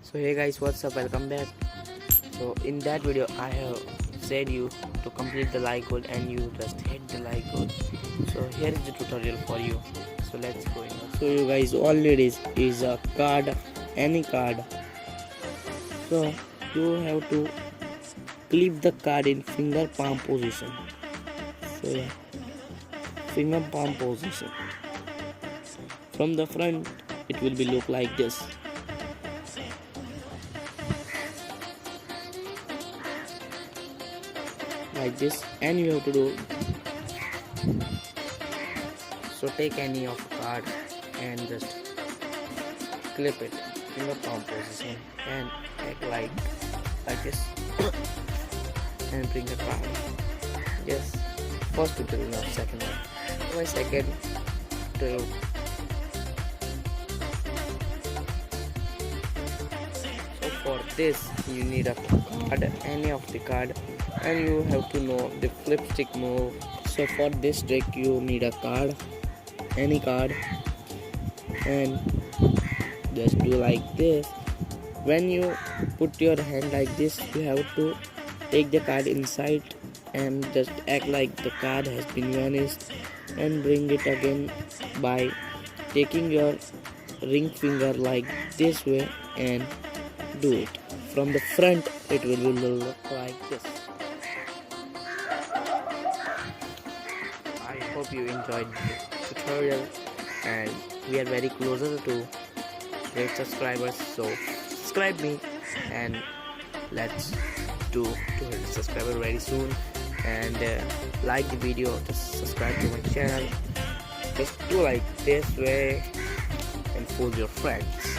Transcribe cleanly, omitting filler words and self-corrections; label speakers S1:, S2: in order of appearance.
S1: So hey guys, what's up, welcome back. So in that video I have said you to complete the like code and you just hit the like code. So here is the tutorial for you, so let's go in. So you guys, all it is a card, any card. So you have to clip the card in finger palm position. So yeah, finger palm position. From the front it will be look like this. Like this, and you have to do, so take any of the card and just clip it in the palm position and act like this and bring the card. Yes, first tutorial, now second one. My second tutorial. So for this you need a card, any of the card, and you have to know the flip stick move. So for this trick you need a card, any card, and just do like this. When you put your hand like this, you have to take the card inside and just act like the card has been vanished, and bring it again by taking your ring finger like this way and do it. From the front it will look like this. I hope you enjoyed the tutorial, and we are very closer to 8 subscribers, so subscribe me and let's do 200 subscribers very soon. And like the video, just subscribe to my channel, just do like this way and fool your friends.